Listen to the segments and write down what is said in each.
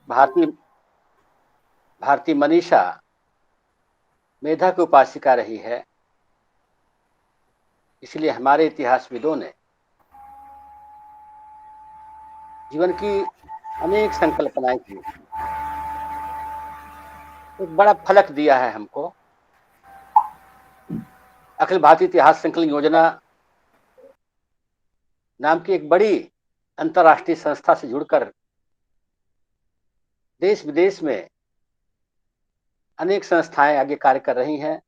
भारतीय भारतीय मनीषा मेधा की उपासिका रही है। इसलिए हमारे इतिहासविदों ने जीवन की अनेक संकल्पनाएं की, एक बड़ा फलक दिया है हमको। अखिल भारतीय इतिहास संकलन योजना नाम की एक बड़ी अंतर्राष्ट्रीय संस्था से जुड़कर देश विदेश में अनेक संस्थाएं आगे कार्य कर रही हैं।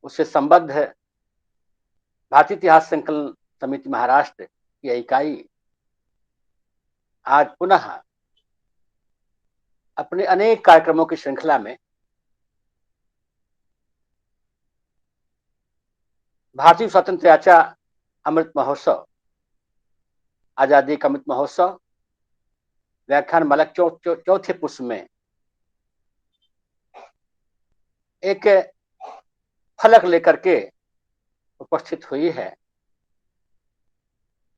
उससे संबद्ध भारतीय इतिहास संकलन समिति महाराष्ट्र की इकाई आज पुनः अपने अनेक कार्यक्रमों की श्रृंखला में भारतीय स्वतंत्रता अमृत महोत्सव, आजादी का अमृत महोत्सव व्याख्यान मालक चौथे पुष्प में एक फलक लेकर के उपस्थित हुई है।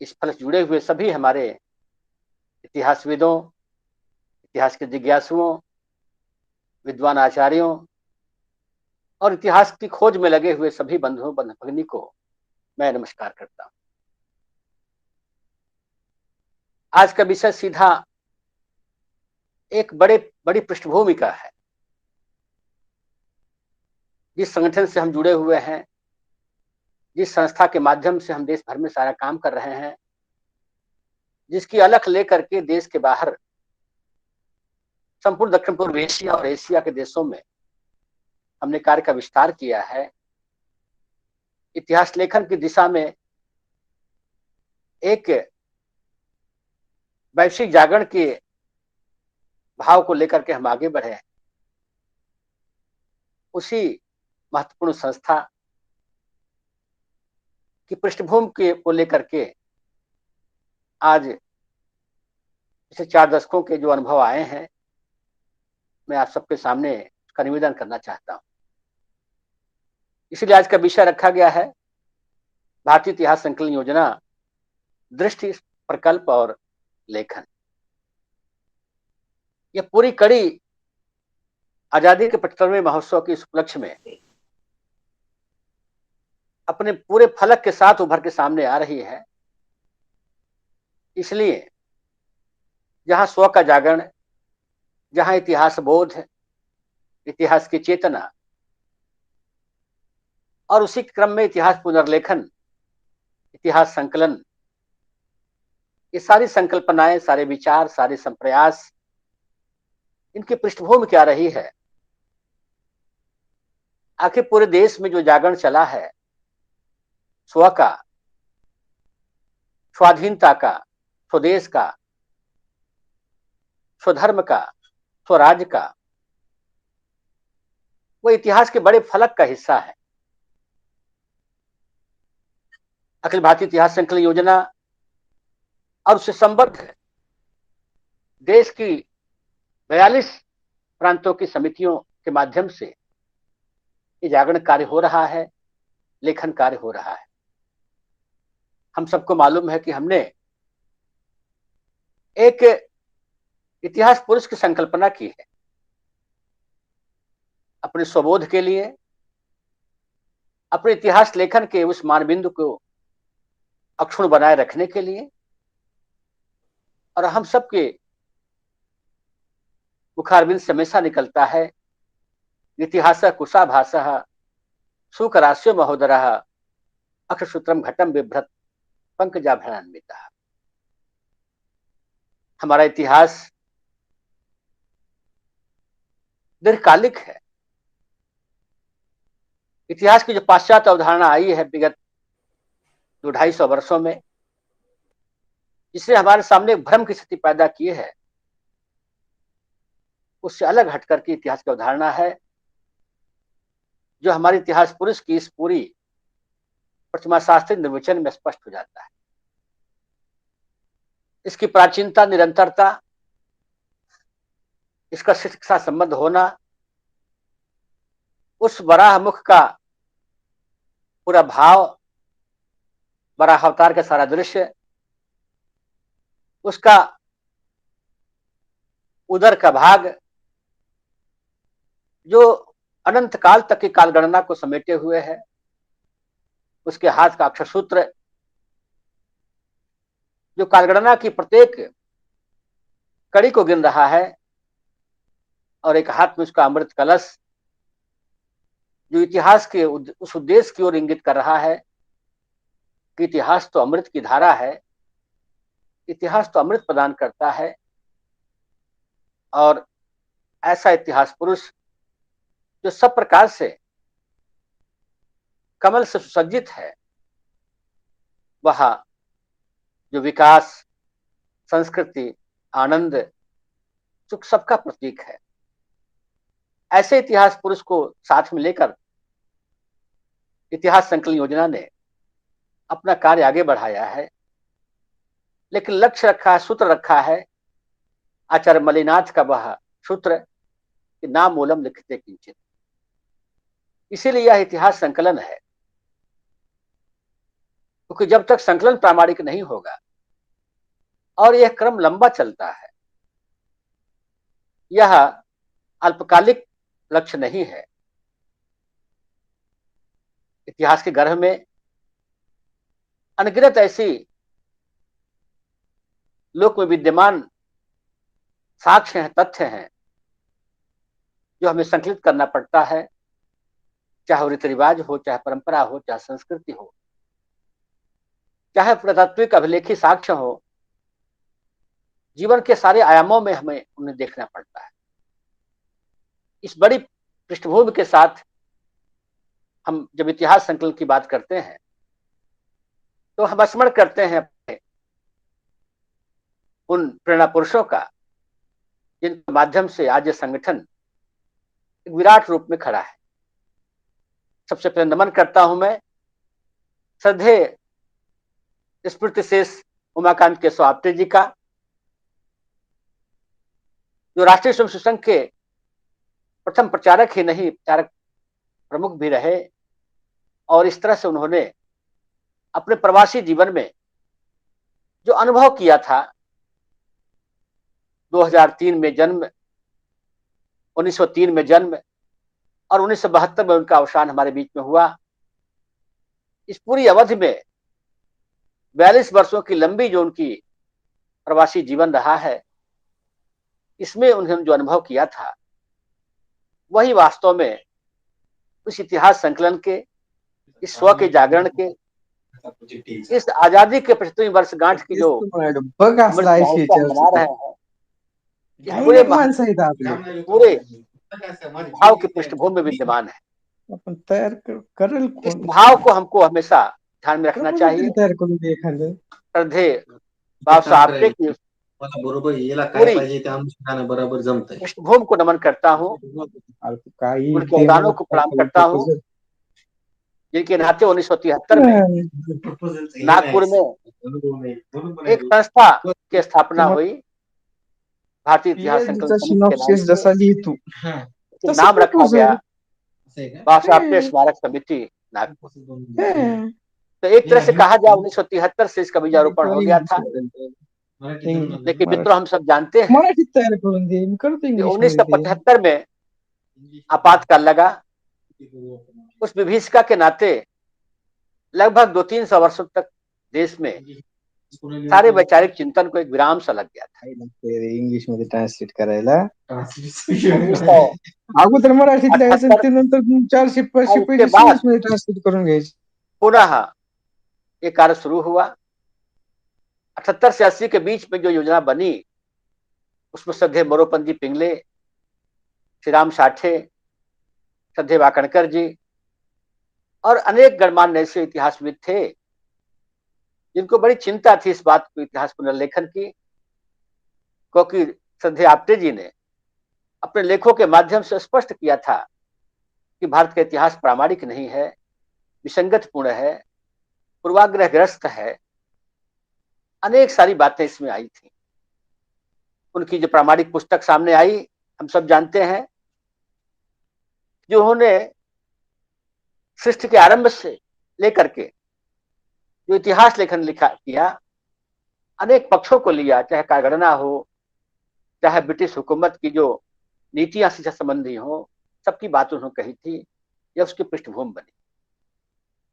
इस फलक जुड़े हुए सभी हमारे इतिहासविदों, इतिहास के जिज्ञासुओं, विद्वान आचार्यों और इतिहास की खोज में लगे हुए सभी बंधुओं भगिनी को मैं नमस्कार करता हूं। आज का विषय सीधा एक बड़ी पृष्ठभूमि का है। जिस संगठन से हम जुड़े हुए हैं, जिस संस्था के माध्यम से हम देश भर में सारा काम कर रहे हैं, जिसकी अलख लेकर के देश के बाहर संपूर्ण दक्षिण पूर्व एशिया और एशिया के देशों में हमने कार्य का विस्तार किया है। इतिहास लेखन की दिशा में एक वैश्विक जागरण के भाव को लेकर के हम आगे बढ़े। उसी महत्वपूर्ण संस्था की पृष्ठभूमि को लेकर के आज पिछले 4 दशकों के जो अनुभव आए हैं, मैं आप सबके सामने उसका निवेदन करना चाहता हूं। इसलिए आज का विषय रखा गया है भारतीय इतिहास संकलन योजना, दृष्टि, प्रकल्प और लेखन। यह पूरी कड़ी आजादी के 75वें महोत्सव के इस उपलक्ष्य में अपने पूरे फलक के साथ उभर के सामने आ रही है। इसलिए जहां स्व का जागरण, जहां इतिहास बोध, इतिहास की चेतना और उसी क्रम में इतिहास पुनर्लेखन, इतिहास संकलन, ये सारी संकल्पनाएं, सारे विचार, सारे संप्रयास, इनकी पृष्ठभूमि क्या रही है। आखिर पूरे देश में जो जागरण चला है स्व का, स्वाधीनता का, स्वदेश का, स्वधर्म का, स्वराज्य का, वो इतिहास के बड़े फलक का हिस्सा है। अखिल भारतीय इतिहास संकलन योजना और उससे संबद्ध देश की 42 प्रांतों की समितियों के माध्यम से ये जागरण कार्य हो रहा है, लेखन कार्य हो रहा है। हम सबको मालूम है कि हमने एक इतिहास पुरुष की संकल्पना की है अपने स्वबोध के लिए, अपने इतिहास लेखन के उस मानबिंदु को अक्षुण्ण बनाए रखने के लिए। और हम सबके मुखारबिंद से हमेशा निकलता है इतिहास कुशा भाषा सुकरास्यो महोदरः अक्षसूत्रम घटम बिभ्रत पंकजाभरणान्वितः। हमारा इतिहास दीर्घकालिक है। इतिहास की जो पाश्चात्य अवधारणा आई है विगत 200-250 वर्षों में, जिसने हमारे सामने एक भ्रम की स्थिति पैदा की है, उससे अलग हटकर के इतिहास की अवधारणा है जो हमारे इतिहास पुरुष की इस पूरी प्रतिमा शास्त्रीय निर्वचन में स्पष्ट हो जाता है। इसकी प्राचीनता, निरंतरता, इसका शिक्षा संबंध होना, उस वराह मुख का पूरा भाव, वराह अवतार का सारा दृश्य, उसका उदर का भाग जो अनंत काल तक की कालगणना को समेटे हुए है, उसके हाथ का अक्षर सूत्र जो कालगणना की प्रत्येक कड़ी को गिन रहा है, और एक हाथ में उसका अमृत कलश जो इतिहास के उस उद्देश्य की ओर इंगित कर रहा है कि इतिहास तो अमृत की धारा है, इतिहास तो अमृत प्रदान करता है। और ऐसा इतिहास पुरुष जो सब प्रकार से कमल से सुसज्जित है, वह जो विकास, संस्कृति, आनंद, सुख सबका प्रतीक है। ऐसे इतिहास पुरुष को साथ में लेकर इतिहास संकलन योजना ने अपना कार्य आगे बढ़ाया है, लेकिन लक्ष्य रखा है, सूत्र रखा है आचार्य मलिनाथ का, वह सूत्र कि ना मूलम लिखते किंचित। इसीलिए यह इतिहास संकलन है, क्योंकि जब तक संकलन प्रामाणिक नहीं होगा और यह क्रम लंबा चलता है, यह अल्पकालिक लक्ष्य नहीं है। इतिहास के गर्भ में अनगिनत ऐसी लोक में विद्यमान साक्ष्य हैं, तथ्य हैं, जो हमें संकलित करना पड़ता है, चाहे रीति रिवाज हो, चाहे परंपरा हो, चाहे संस्कृति हो, चाहे पुरातात्विक अभिलेखी साक्ष्य हो। जीवन के सारे आयामों में हमें उन्हें देखना पड़ता है। इस बड़ी पृष्ठभूमि के साथ हम जब इतिहास संकलन की बात करते हैं तो हम स्मरण करते हैं अपने उन प्रेरणा पुरुषों का, जिनके माध्यम से आज ये संगठन एक विराट रूप में खड़ा है। सबसे पहले नमन करता हूं मैं श्रद्धेय स्मृति शेष उमाकांत केशव आप्टे जी का, जो राष्ट्रीय स्वयं संघ के प्रथम प्रचारक ही नहीं, प्रचारक प्रमुख भी रहे। और इस तरह से उन्होंने अपने प्रवासी जीवन में जो अनुभव किया था, 2003 में जन्म, 1903 में जन्म और 1972 में उनका अवसान हमारे बीच में हुआ। इस पूरी अवधि में 42 वर्षों की लंबी जो उनकी प्रवासी जीवन रहा है, इसमें उन्होंने जो अनुभव किया था, वही वास्तव में उस इतिहास संकलन के, इस स्व के जागरण के, इस आजादी के 75वीं वर्षगांठ की जो अमृत महोत्सव मना रहे हैं, इस पूरे भाव की पृष्ठभूमि में विद्यमान है। इस भाव को हमको हमेशा ध्यान में रखना चाहिए। श्रद्धेय बाबा साहब आप्टे की पूरी पृष्ठभूमि को नमन करता हूँ, उनके अवदानों को प्रणाम करता हूँ, जिनके नाते 1973 में नागपुर में एक संस्था की स्थापना हुई, भारतीय इतिहास संकलन समिति के नाम रखा गया बाबा साहब आप्टे स्मारक समिति नागपुर। तो एक तरह से कहा जाए 1973 से इसका बीजारोपण हो गया था, लेकिन मित्रों हम सब जानते हैं कि 1975 में आपातकाल लगा। उस विभीषिका के नाते लगभग 200-300 वर्षों तक देश में सारे वैचारिक चिंतन को एक विराम सा लग गया था। इंग्लिश में ट्रांसलेट करायला अगोदर मराठीतले असेल ते नंतर 400-500 पेजेस इंग्लिश मध्ये ट्रांसलेट करून घ्यायचे। पुनः ये कार्य शुरू हुआ। 78 से 80 के बीच में जो योजना बनी, उसमें श्रद्धेय मोरोपंत जी पिंगले, श्री राम साठे, श्रद्धेय वाकणकर जी और अनेक गणमान्य ऐसे इतिहासविद थे जिनको बड़ी चिंता थी इस बात को, इतिहास पुनर्लेखन की, क्योंकि श्रद्धेय आप्टे जी ने अपने लेखों के माध्यम से स्पष्ट किया था कि भारत का इतिहास प्रामाणिक नहीं है, विसंगतपूर्ण है, पूर्वाग्रहग्रस्त है। अनेक सारी बातें इसमें आई थी। उनकी जो प्रामाणिक पुस्तक सामने आई, हम सब जानते हैं, जो उन्होंने सृष्टि के आरंभ से लेकर के जो इतिहास लेखन लिखा किया, अनेक पक्षों को लिया, चाहे कालगणना हो, चाहे ब्रिटिश हुकूमत की जो नीतियां शिक्षा संबंधी हो, सबकी बात उन्होंने कही थी, यह उसकी पृष्ठभूमि बनी।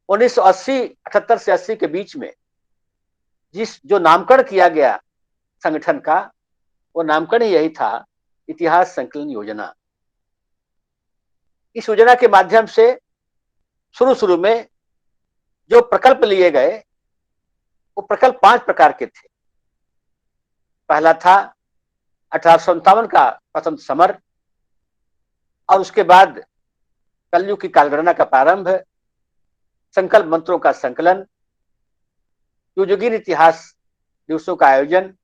1980 78 से 80 के बीच में जिस जो नामकरण किया गया संगठन का, वो नामकरण यही था, इतिहास संकलन योजना। इस योजना के माध्यम से शुरू शुरू में जो प्रकल्प लिए गए, वो प्रकल्प 5 प्रकार के थे। पहला था 1857 का स्वतंत्र समर, और उसके बाद कलयुग की कालगणना का प्रारंभ, संकल्प मंत्रों का संकलन, युजगीन इतिहास दिवसों का आयोजन,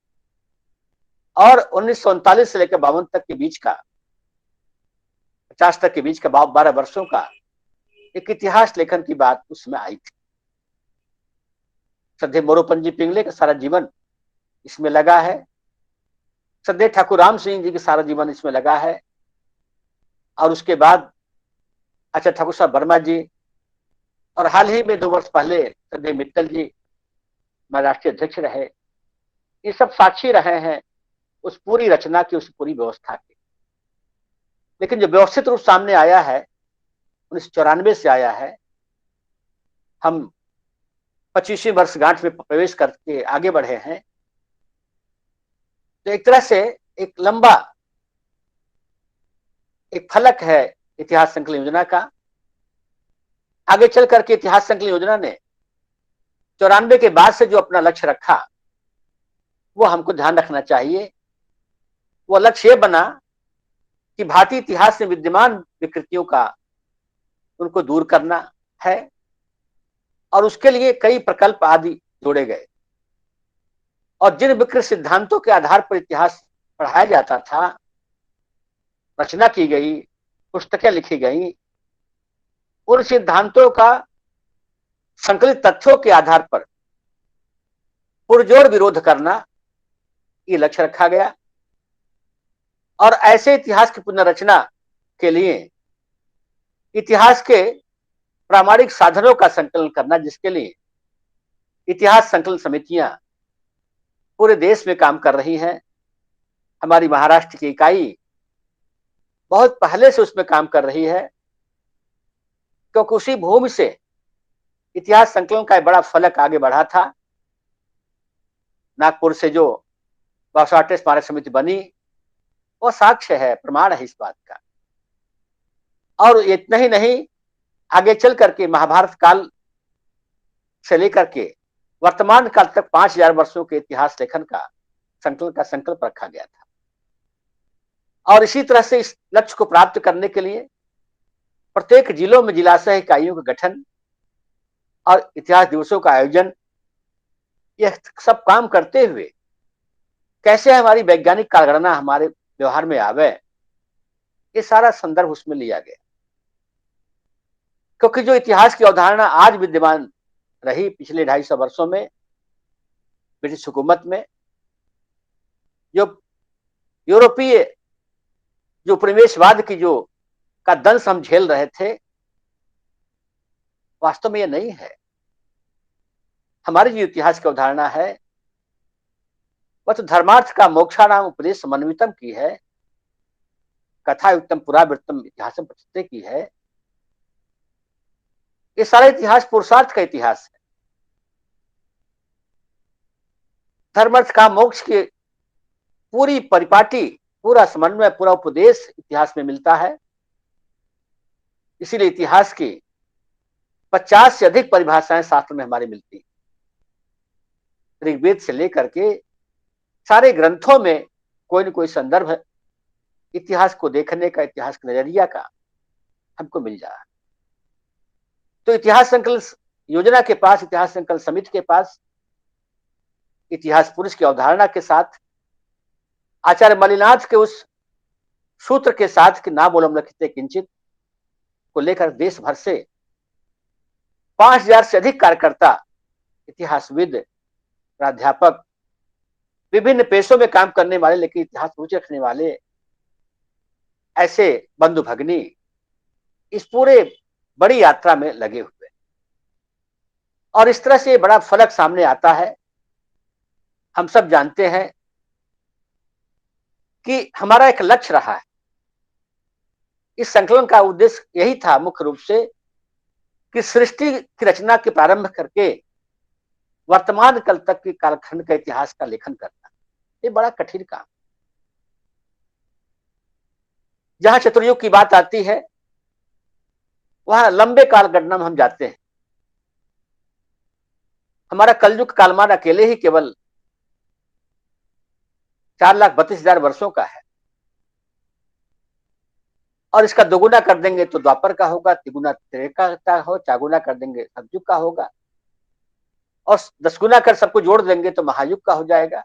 और 1939 से लेकर 52 तक के बीच का, 50 तक के बीच का 12 वर्षों का एक इतिहास लेखन की बात उसमें आई थी। श्रद्धेय मोरोपंत पिंगले का सारा जीवन इसमें लगा है, श्रद्धेय ठाकुर राम सिंह जी का सारा जीवन इसमें लगा है, और उसके बाद आचार्य ठाकुर साहब वर्मा जी, और हाल ही में 2 वर्ष पहले श्रद्धेय मित्तल जी हमारे राष्ट्रीय अध्यक्ष रहे। ये सब साक्षी रहे हैं उस पूरी रचना की, उस पूरी व्यवस्था की। लेकिन जो व्यवस्थित रूप सामने आया है 1994 से आया है। हम 25वीं वर्षगांठ में प्रवेश करके आगे बढ़े हैं, तो एक तरह से एक लंबा एक फलक है इतिहास संकलन योजना का। आगे चल करके इतिहास संकलन योजना ने 94 के बाद से जो अपना लक्ष्य रखा, वो हमको ध्यान रखना चाहिए। वो लक्ष्य ये बना कि भारतीय इतिहास में विद्यमान विकृतियों का उनको दूर करना है, और उसके लिए कई प्रकल्प आदि जोड़े गए। और जिन विकृत सिद्धांतों के आधार पर इतिहास पढ़ाया जाता था, रचना की गई, पुस्तकें लिखी गई, उन सिद्धांतों का संकलित तथ्यों के आधार पर पुरजोर विरोध करना, ये लक्ष्य रखा गया। और ऐसे इतिहास की पुनर्रचना के लिए इतिहास के प्रामाणिक साधनों का संकलन करना, जिसके लिए इतिहास संकलन समितियां पूरे देश में काम कर रही हैं। हमारी महाराष्ट्र की इकाई बहुत पहले से उसमें काम कर रही है, क्योंकि उसी भूमि से इतिहास संकलन का एक बड़ा फलक आगे बढ़ा था। नागपुर से जो बासवाटे स्मारक समिति बनी, वो साक्ष्य है, प्रमाण है इस बात का। और इतना ही नहीं, आगे चल करके महाभारत काल से लेकर के वर्तमान काल तक 5000 वर्षों के इतिहास लेखन का संकलन का संकल्प रखा गया था। और इसी तरह से इस लक्ष्य को प्राप्त करने के लिए प्रत्येक जिलों में जिलाशय इकाइयों का गठन और इतिहास दिवसों का आयोजन, यह सब काम करते हुए कैसे हमारी वैज्ञानिक कालगणना हमारे व्यवहार में आवे, ये सारा संदर्भ उसमें लिया गया। क्योंकि जो इतिहास की अवधारणा आज विद्यमान रही पिछले 250 वर्षों में ब्रिटिश हुकूमत में, जो यूरोपीय जो उपनिवेशवाद की जो का दंश हम झेल रहे थे, वास्तव में यह नहीं है। हमारी जो इतिहास की अवधारणा है, वह तो धर्मार्थ का मोक्षाणाम उपदेश समन्वितम की है, कथा युक्तम पुरावृत्तम इतिहासम प्रचिते की है। ये सारा इतिहास पुरुषार्थ का इतिहास है। धर्मार्थ का मोक्ष की पूरी परिपाटी, पूरा समन्वय, पूरा उपदेश इतिहास में मिलता है। इसीलिए इतिहास की 50 से अधिक परिभाषाएं शास्त्र में हमारी मिलती हैं। ऋग्वेद से लेकर के सारे ग्रंथों में कोई न कोई संदर्भ इतिहास को देखने का, इतिहास के नजरिया का हमको मिल जा रहा है। तो इतिहास संकलन योजना के पास, इतिहास संकलन समिति के पास इतिहास पुरुष की अवधारणा के साथ, आचार्य मलिनाथ के उस सूत्र के साथ कि ना बोलम लिखिते किंचित को लेकर देश भर से 5000 से अधिक कार्यकर्ता, इतिहासविद, प्राध्यापक, विभिन्न पेशों में काम करने वाले लेकिन इतिहास रुचि रखने वाले ऐसे बंधु भगनी इस पूरे बड़ी यात्रा में लगे हुए। और इस तरह से बड़ा फलक सामने आता है। हम सब जानते हैं कि हमारा एक लक्ष्य रहा है। इस संकलन का उद्देश्य यही था मुख्य रूप से कि सृष्टि की रचना के प्रारंभ करके वर्तमान कल तक के कालखंड का इतिहास का लेखन करना। ये बड़ा कठिन काम। जहां चतुर्युग की बात आती है वहां लंबे काल गणना में हम जाते हैं। हमारा कलयुग कालमान अकेले ही केवल 4,32,000 वर्षों का है, और इसका दोगुना कर देंगे तो द्वापर का होगा, तिगुना त्रेता का हो, चागुना कर देंगे सतयुग का होगा, और 10 गुना कर सबको जोड़ देंगे तो महायुग का हो जाएगा।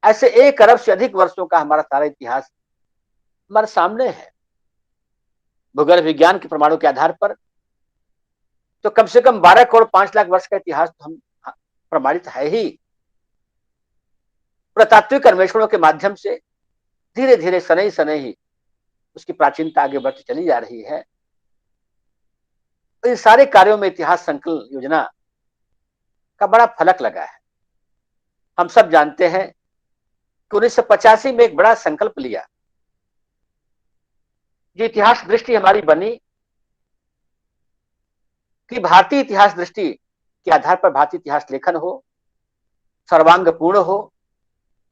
ऐसे 1 अरब से अधिक वर्षों का हमारा सारा इतिहास हमारे सामने है। भूगोल विज्ञान के प्रमाणों के आधार पर तो कम से कम 12 करोड़ 5 लाख वर्ष का इतिहास तो हम प्रमाणित है ही। पुरातात्विक अन्वेषणों के माध्यम से धीरे धीरे सनई सनई ही उसकी प्राचीनता आगे बढ़ती चली जा रही है। इन सारे कार्यों में इतिहास संकलन योजना का बड़ा फलक लगा है। हम सब जानते हैं कि 1985 में एक बड़ा संकल्प लिया। जो इतिहास दृष्टि हमारी बनी कि भारतीय इतिहास दृष्टि के आधार पर भारतीय इतिहास लेखन हो, सर्वांगपूर्ण हो,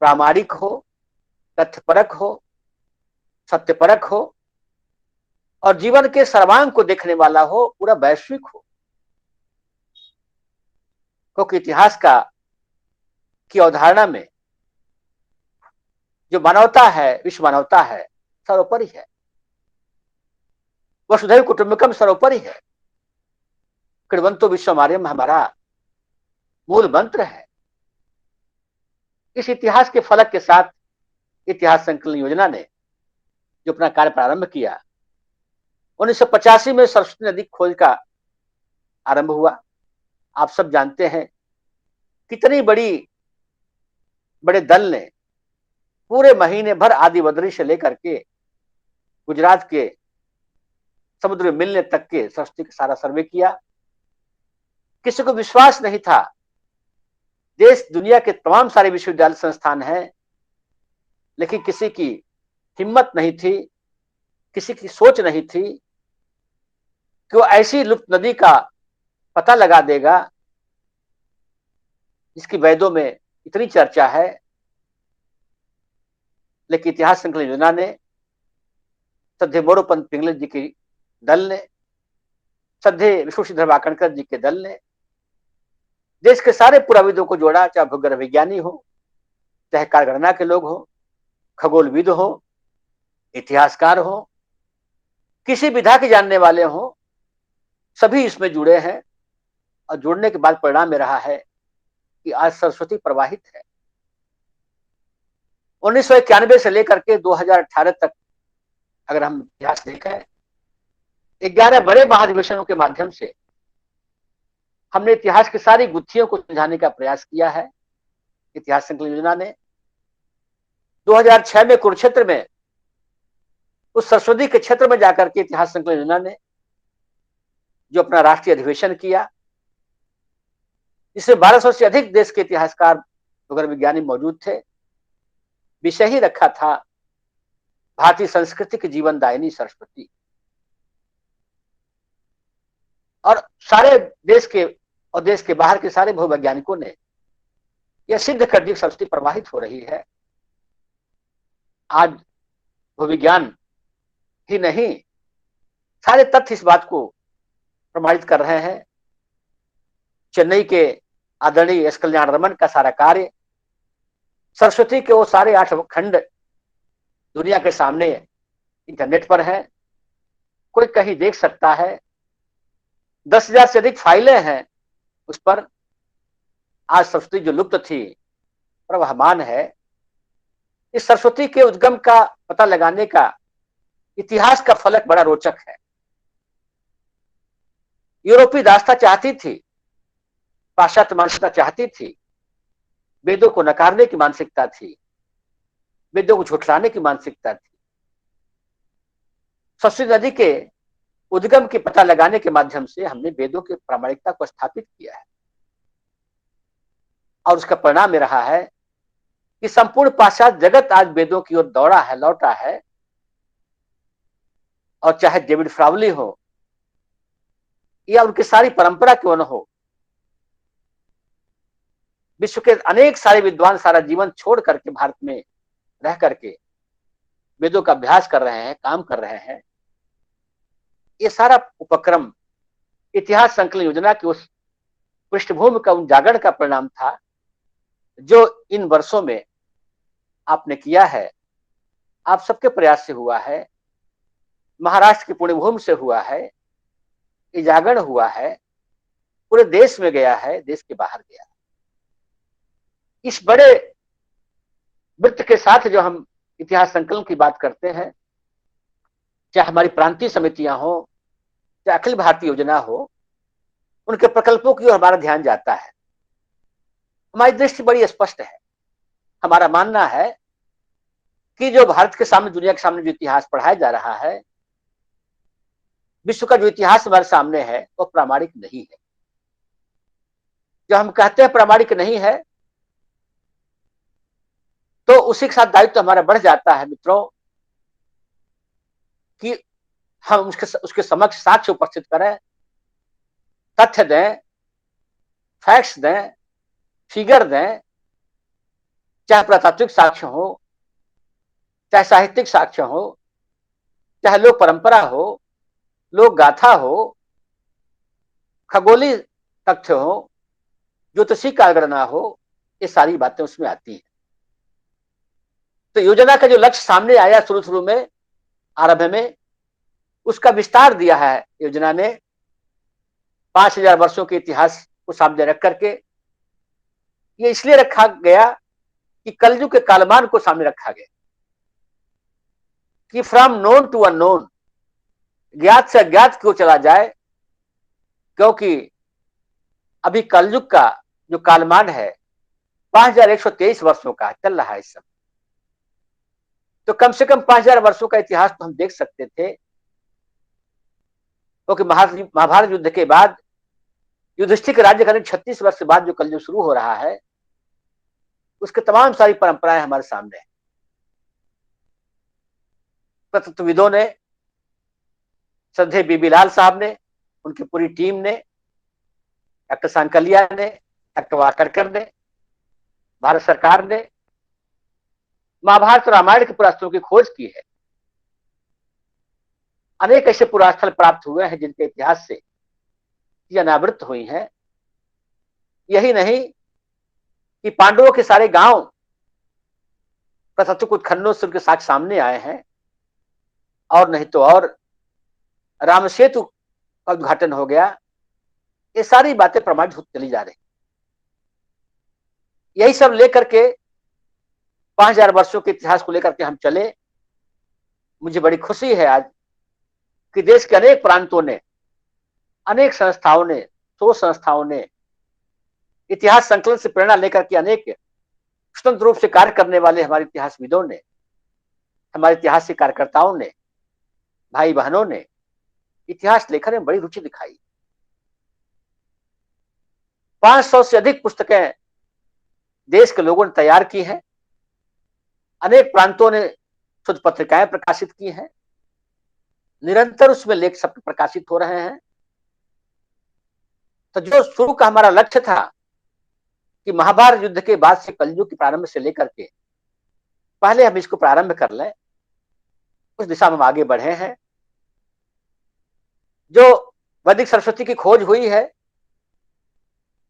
प्रामाणिक हो, तथ्यपरक हो, सत्यपरक हो, और जीवन के सर्वांग को देखने वाला हो, पूरा वैश्विक हो। क्योंकि इतिहास का की अवधारणा में जो मानवता है, विश्व मानवता है, सर्वोपरि है। वसुधैव कुटुंबकम सर्वोपरि है। कृण्वन्तो विश्वमार्यम हमारा मूल मंत्र है। इस इतिहास के फलक के साथ इतिहास संकलन योजना ने जो अपना कार्य प्रारंभ किया, 1985 में सरस्वती नदी खोज का आरंभ हुआ। आप सब जानते हैं कितनी बड़े दल ने पूरे महीने भर आदि बद्री से लेकर के गुजरात के समुद्र में मिलने तक के सरस्वती का सारा सर्वे किया। किसी को विश्वास नहीं था। देश दुनिया के तमाम सारे विश्वविद्यालय संस्थान हैं, लेकिन किसी की हिम्मत नहीं थी, किसी की सोच नहीं थी कि वो ऐसी लुप्त नदी का पता लगा देगा जिसकी वेदों में इतनी चर्चा है। लेकिन इतिहास संकलन योजना ने, श्रद्धेय मोरोपंत पिंगले जी के दल ने, श्रद्धेय विष्णुश्रीधर वाकणकर जी के दल ने देश के सारे पुराविदों को जोड़ा, चाहे भूगोल विज्ञानी हो, चाहे कालगणना के लोग हो, खगोलविद हो, इतिहासकार हो, किसी विधा के जानने वाले हो, सभी इसमें जुड़े हैं। और जुड़ने के बाद परिणाम में रहा है कि आज सरस्वती प्रवाहित है। 1991 से लेकर के 2018 तक अगर हम इतिहास देखें, 11 बड़े महाधिवेशनों के माध्यम से हमने इतिहास की सारी गुत्थियों को सुलझाने का प्रयास किया है। इतिहास संकलन योजना ने 2006 में कुरुक्षेत्र में उस सरस्वती के क्षेत्र में जाकर के इतिहास संकलन योजना ने जो अपना राष्ट्रीय अधिवेशन किया, इसमें 1200 से अधिक देश के इतिहासकार भूगोल विज्ञानी मौजूद थे। विषय ही रखा था भारतीय संस्कृति की जीवनदायिनी सरस्वती। और सारे देश के और देश के बाहर के सारे भूवैज्ञानिकों ने यह सिद्ध कर दिया सरस्वती प्रवाहित हो रही है। आज भूविज्ञान ही नहीं, सारे तथ्य इस बात को प्रमाणित कर रहे हैं। चेन्नई के आदरणीय एस कल्याण रमन का सारा कार्य, सरस्वती के वो सारे 8 खंड दुनिया के सामने इंटरनेट पर है, कोई कहीं देख सकता है। 10,000 से अधिक फाइलें हैं उस पर। आज सरस्वती जो लुप्त थी प्रवहमान है। इस सरस्वती के उद्गम का पता लगाने का इतिहास का फलक बड़ा रोचक है। यूरोपीय दास्ता चाहती थी, पाश्चात्य मानसिकता चाहती थी, वेदों को नकारने की मानसिकता थी, वेदों को झुठलाने की मानसिकता थी। सरस्वती नदी के उद्गम के पता लगाने के माध्यम से हमने वेदों की प्रामाणिकता को स्थापित किया है। और उसका परिणाम रहा है कि संपूर्ण पाश्चात्य जगत आज वेदों की ओर दौड़ा है, लौटा है। और चाहे डेविड फ्रावली हो या उनकी सारी परंपरा क्यों न हो, विश्व के अनेक सारे विद्वान सारा जीवन छोड़ करके भारत में रह करके वेदों का अभ्यास कर रहे हैं, काम कर रहे हैं। ये सारा उपक्रम इतिहास संकलन योजना की उस पृष्ठभूमि का, उन जागरण का परिणाम था जो इन वर्षों में आपने किया है। आप सबके प्रयास से हुआ है, महाराष्ट्र की पुण्यभूमि से हुआ है, ये जागरण हुआ है, पूरे देश में गया है, देश के बाहर गया। इस बड़े वृत्त के साथ जो हम इतिहास संकलन की बात करते हैं, चाहे हमारी प्रांतीय समितियां हो, चाहे अखिल भारतीय योजना हो, उनके प्रकल्पों की ओर हमारा ध्यान जाता है। हमारी दृष्टि बड़ी स्पष्ट है। हमारा मानना है कि जो भारत के सामने, दुनिया के सामने जो इतिहास पढ़ाया जा रहा है, विश्व का जो इतिहास हमारे सामने है, वो प्रामाणिक नहीं है। जब हम कहते हैं प्रामाणिक नहीं है, तो उसी के साथ दायित्व हमारा बढ़ जाता है मित्रों कि हम उसके समक्ष साक्ष्य उपस्थित करें, तथ्य दें, फैक्ट्स दें, फिगर दें, चाहे पुरातात्विक साक्ष्य हो, चाहे साहित्यिक साक्ष्य हो, चाहे लोक परंपरा हो, लोक गाथा हो, खगोलीय तथ्य हो, ज्योतिषी कालगणना हो, ये सारी बातें उसमें आती हैं। तो योजना का जो लक्ष्य सामने आया शुरू में, आरंभ में, उसका विस्तार दिया है योजना ने। 5000 वर्षों के इतिहास को सामने रख करके ये इसलिए रखा गया कि कलयुग के कालमान को सामने रखा गया कि फ्रॉम नोन टू अननोन, ज्ञात से अज्ञात क्यों चला जाए, क्योंकि अभी कलयुग का जो कालमान है 5123 वर्षों का चल रहा है इस समय। तो कम से कम 5000 वर्षों का इतिहास तो हम देख सकते थे, क्योंकि महाभारत युद्ध के बाद युधिष्ठिर के राज्य करने 36 वर्ष के बाद जो कलयुग शुरू हो रहा है, उसके तमाम सारी परंपराएं हमारे सामने हैं। प्रतत्वविदों ने, श्रद्धेय बीबी लाल साहब ने, उनकी पूरी टीम ने, डॉक्टर सांकलिया ने, डॉक्टर वाकरकर ने, भारत सरकार ने महाभारत रामायण के पुरास्थलों की खोज की है। अनेक ऐसे पुरास्थल प्राप्त हुए हैं जिनके इतिहास से ये अनावृत हुई हैं। यही नहीं कि पांडवों के सारे गांव प्रतात्विक उत्खननों से उनके साक्ष्य सामने आए हैं, और नहीं तो और राम सेतु का उद्घाटन हो गया। ये सारी बातें प्रमाणित होती चली जा रही। यही सब लेकर के 5000 वर्षों के इतिहास को लेकर के हम चले। मुझे बड़ी खुशी है आज कि देश के अनेक प्रांतों ने, अनेक संस्थाओं ने, शोध संस्थाओं ने इतिहास संकलन से प्रेरणा लेकर के अनेक स्वतंत्र रूप से कार्य करने वाले हमारे इतिहासविदों ने, हमारे इतिहास के कार्यकर्ताओं ने, भाई बहनों ने इतिहास लेखन में बड़ी रुचि दिखाई। 500 से अधिक पुस्तकें देश के लोगों ने तैयार की हैं। अनेक प्रांतों ने शुद्ध पत्रिकाएं प्रकाशित की हैं। निरंतर उसमें लेख सब प्रकाशित हो रहे हैं। तो जो शुरू का हमारा लक्ष्य था कि महाभारत युद्ध के बाद से कलयुग के प्रारंभ से लेकर के पहले हम इसको प्रारंभ कर लें, उस दिशा में हम आगे बढ़े हैं। जो वैदिक सरस्वती की खोज हुई है,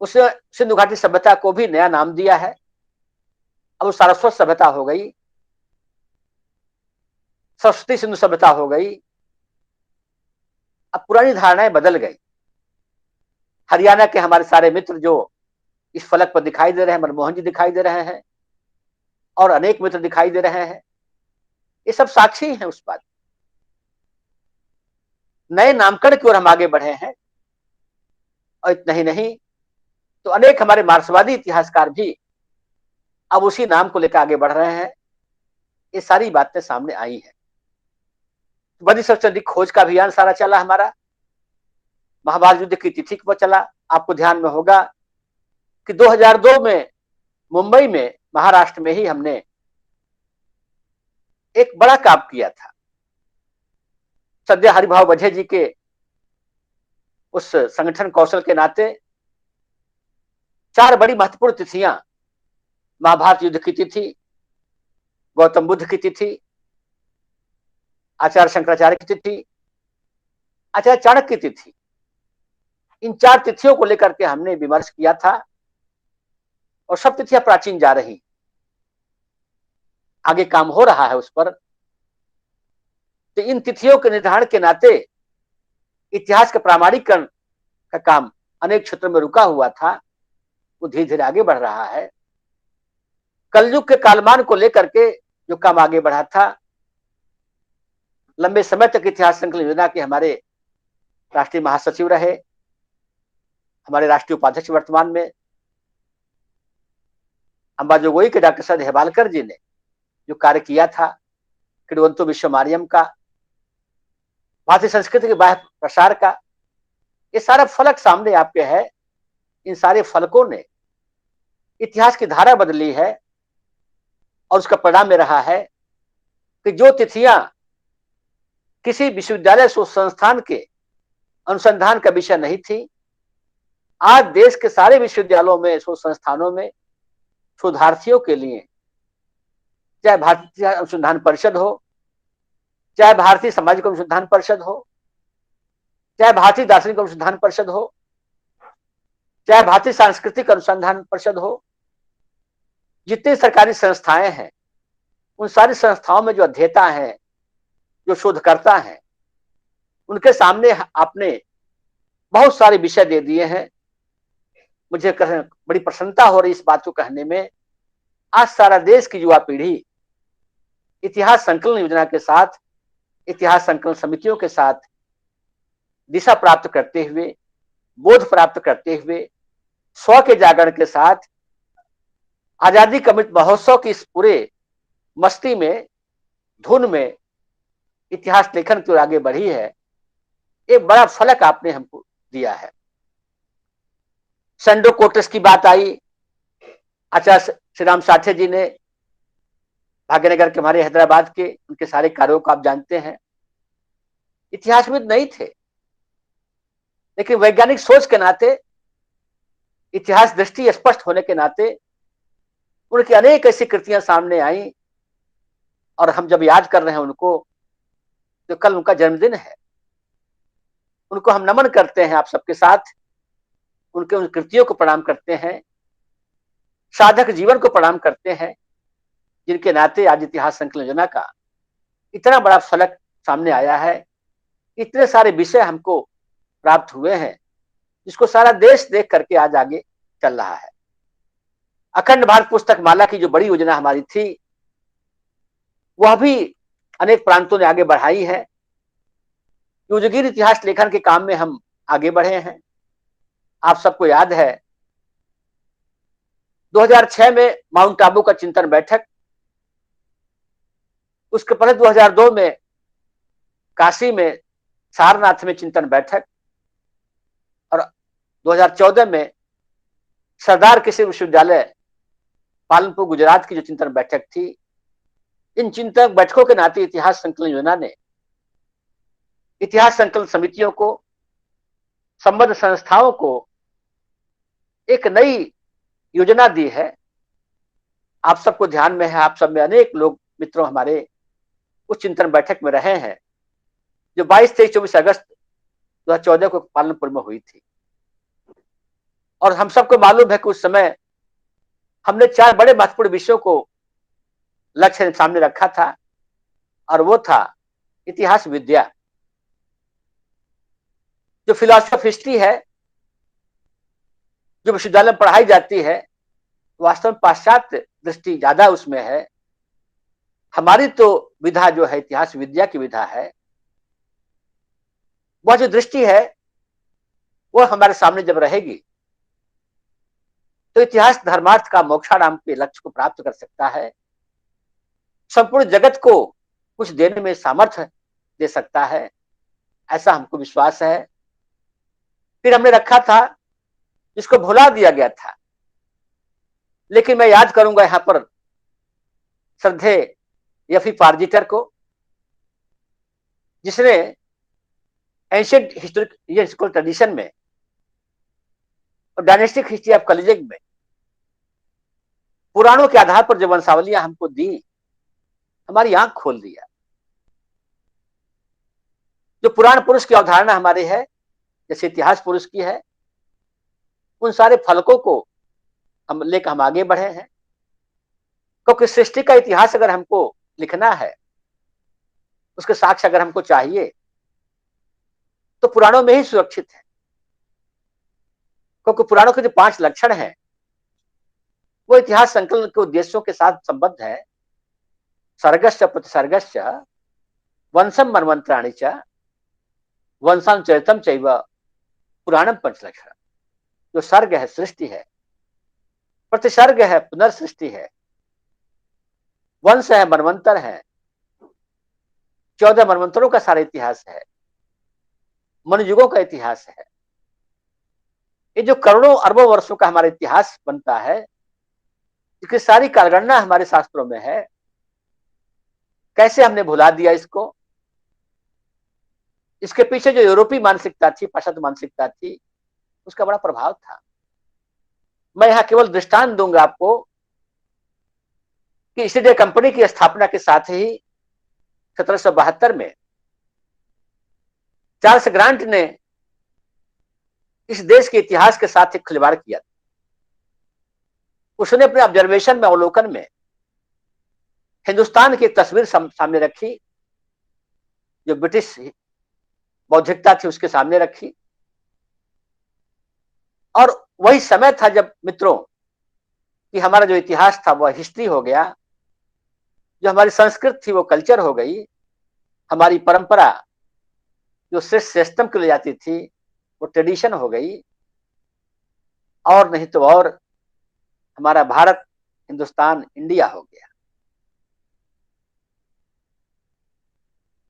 उसने सिंधु घाटी सभ्यता को भी नया नाम दिया है। अब वो सारस्वत सभ्यता हो गई, सरस्वती सिंधु सभ्यता हो गई। अब पुरानी धारणाएं बदल गई। हरियाणा के हमारे सारे मित्र जो इस फलक पर दिखाई दे रहे हैं, मनमोहन जी दिखाई दे रहे हैं, और अनेक मित्र दिखाई दे रहे हैं, ये सब साक्षी हैं उस बात। नए नामकरण की ओर हम आगे बढ़े हैं। और इतना ही नहीं, तो अनेक हमारे मार्क्सवादी इतिहासकार भी अब उसी नाम को लेकर आगे बढ़ रहे हैं। ये सारी बातें सामने आई हैं। वैदिक सरस्वती खोज का अभियान सारा चला हमारा। महाभारत युद्ध की तिथि पर चला। आपको ध्यान में होगा कि 2002 में मुंबई में, महाराष्ट्र में ही हमने एक बड़ा काम किया था। सद्य हरिभाव बघेल जी के उस संगठन कौशल के नाते 4 बड़ी महत्वपूर्ण तिथियां, महाभारत युद्ध की तिथि, गौतम बुद्ध की तिथि, आचार्य शंकराचार्य की तिथि, आचार्य चाणक्य की तिथि, इन 4 तिथियों को लेकर के हमने विमर्श किया था और सब तिथियां प्राचीन जा रही, आगे काम हो रहा है उस पर। तो इन तिथियों के निर्धारण के नाते इतिहास के प्रामाणिकरण का काम अनेक क्षेत्रों में रुका हुआ था, वो धीरे धीरे आगे बढ़ रहा है। कलयुग के कालमान को लेकर के जो काम आगे बढ़ा था, लंबे समय तक इतिहास संकलन योजना के हमारे राष्ट्रीय महासचिव रहे, हमारे राष्ट्रीय उपाध्यक्ष वर्तमान में अंबाजोगोई के डॉक्टर सर हेबालकर जी ने जो कार्य किया था, किडवंतो विश्वमारियम का, भारतीय संस्कृति के बाह्य प्रसार का, ये सारा फलक सामने आपके है। इन सारे फलकों ने इतिहास की धारा बदली है और उसका परिणाम में रहा है कि जो तिथियां किसी विश्वविद्यालय संस्थान के अनुसंधान का विषय नहीं थी, आज देश के सारे विश्वविद्यालयों में, शोध संस्थानों में शोधार्थियों के लिए, चाहे भारतीय अनुसंधान परिषद हो, चाहे भारतीय सामाजिक अनुसंधान परिषद हो, चाहे भारतीय दार्शनिक अनुसंधान परिषद हो, चाहे भारतीय सांस्कृतिक अनुसंधान परिषद हो, जितनी सरकारी संस्थाएं हैं, उन सारी संस्थाओं में जो अध्येता हैं, जो शोधकर्ता हैं, उनके सामने आपने बहुत सारे विषय दे दिए हैं। मुझे बड़ी प्रसन्नता हो रही इस बात को कहने में। आज सारा देश की युवा पीढ़ी इतिहास संकलन योजना के साथ, इतिहास संकलन समितियों के साथ दिशा प्राप्त करते हुए, बोध प्राप्त करते हुए, स्व के जागरण के साथ आजादी का अमृत महोत्सव की इस पूरे मस्ती में, धुन में इतिहास लेखन की ओर आगे बढ़ी है। एक बड़ा फलक आपने हमको दिया है। संडो कोटस की बात आई, आचार्य श्री राम साठे जी ने, भाग्यनगर के हमारे हैदराबाद के, उनके सारे कार्यों को आप जानते हैं। इतिहासविद नहीं थे, लेकिन वैज्ञानिक सोच के नाते, इतिहास दृष्टि स्पष्ट होने के नाते उनकी अनेक ऐसी कृतियां सामने आई और हम जब याद कर रहे हैं उनको, तो कल उनका जन्मदिन है। उनको हम नमन करते हैं आप सबके साथ, उनके उन कृतियों को प्रणाम करते हैं, साधक जीवन को प्रणाम करते हैं, जिनके नाते आज इतिहास संकलन योजना का इतना बड़ा फलक सामने आया है। इतने सारे विषय हमको प्राप्त हुए हैं, जिसको सारा देश देख करके आज आगे चल रहा है। अखंड भारत पुस्तक माला की जो बड़ी योजना हमारी थी, वह भी अनेक प्रांतों ने आगे बढ़ाई है। युद्धगिर इतिहास लेखन के काम में हम आगे बढ़े हैं। आप सबको याद है 2006 में माउंट आबू का चिंतन बैठक, उसके पहले 2002 में काशी में सारनाथ में चिंतन बैठक, और 2014 में सरदार कृषि विश्वविद्यालय पालनपुर गुजरात की जो चिंतन बैठक थी। इन चिंतन बैठकों के नाते इतिहास संकलन योजना ने इतिहास संकलन समितियों को, संबद्ध संस्थाओं को एक नई योजना दी है। आप सबको ध्यान में है, आप सब में अनेक लोग मित्रों हमारे उस चिंतन बैठक में रहे हैं, जो 22, 23, 24 अगस्त 2014 को पालनपुर में हुई थी। और हम सबको मालूम है कि उस समय हमने 4 बड़े महत्वपूर्ण विषयों को लक्ष्य सामने रखा था, और वो था इतिहास विद्या। जो फिलॉसफी ऑफ हिस्ट्री है, जो विश्वविद्यालय में पढ़ाई जाती है, वास्तव में पाश्चात्य दृष्टि ज्यादा उसमें है। हमारी तो विधा जो है इतिहास विद्या की विधा है, वह जो दृष्टि है वह हमारे सामने जब रहेगी, तो इतिहास धर्मार्थ का मोक्षाराम के लक्ष्य को प्राप्त कर सकता है, संपूर्ण जगत को कुछ देने में सामर्थ्य दे सकता है, ऐसा हमको विश्वास है। फिर हमने रखा था, जिसको भुला दिया गया था, लेकिन मैं याद करूंगा यहां पर श्रद्धेय एफी पार्जिटर को, जिसने एंशियंट हिस्टोरिकल ट्रेडिशन में और डायनेस्टिक हिस्ट्री ऑफ कलिजिंग में पुराणों के आधार पर जो वंशावलियां हमको दी, हमारी आंख खोल दिया। जो पुराण पुरुष की अवधारणा हमारी है, जैसे इतिहास पुरुष की है, उन सारे फलकों को हम लेकर हम आगे बढ़े हैं। क्योंकि सृष्टि का इतिहास अगर हमको लिखना है, उसके साक्ष्य अगर हमको चाहिए, तो पुराणों में ही सुरक्षित है। क्योंकि पुराणों के जो 5 लक्षण हैं, वो इतिहास संकलन के उद्देश्यों के साथ संबद्ध है। सर्गश्च प्रतिसर्गश्च वंशम मनमंत्राणि च वंशानुचरितम चैव पुराणम पंचलक्षण। जो सर्ग है सृष्टि है, प्रतिसर्ग है पुनर्सृष्टि है, वंश है मनवंतर है, 14 मनवंतरों का सारा इतिहास है, मनुयुगों का इतिहास है। ये जो करोड़ों अरबों वर्षों का हमारा इतिहास बनता है, इसकी सारी कालगणना हमारे शास्त्रों में है। कैसे हमने भुला दिया इसको? इसके पीछे जो यूरोपीय मानसिकता थी, पाश्चात्य मानसिकता थी, उसका बड़ा प्रभाव था। मैं यहां केवल दृष्टांत दूंगा आपको कि ईस्ट इंडिया कंपनी की स्थापना के साथ ही 1772 में चार्ल्स ग्रांट ने इस देश के इतिहास के साथ एक खिलवाड़ किया। उसने अपने ऑब्जर्वेशन में, अवलोकन में, हिंदुस्तान की एक तस्वीर सामने रखी, जो ब्रिटिश बौद्धिकता थी उसके सामने रखी। और वही समय था जब मित्रों कि हमारा जो इतिहास था वह हिस्ट्री हो गया, जो हमारी संस्कृत थी वो कल्चर हो गई, हमारी परंपरा जो सिस्टम के लिए जाती थी वो ट्रेडिशन हो गई। और नहीं तो और हमारा भारत, हिंदुस्तान, इंडिया हो गया।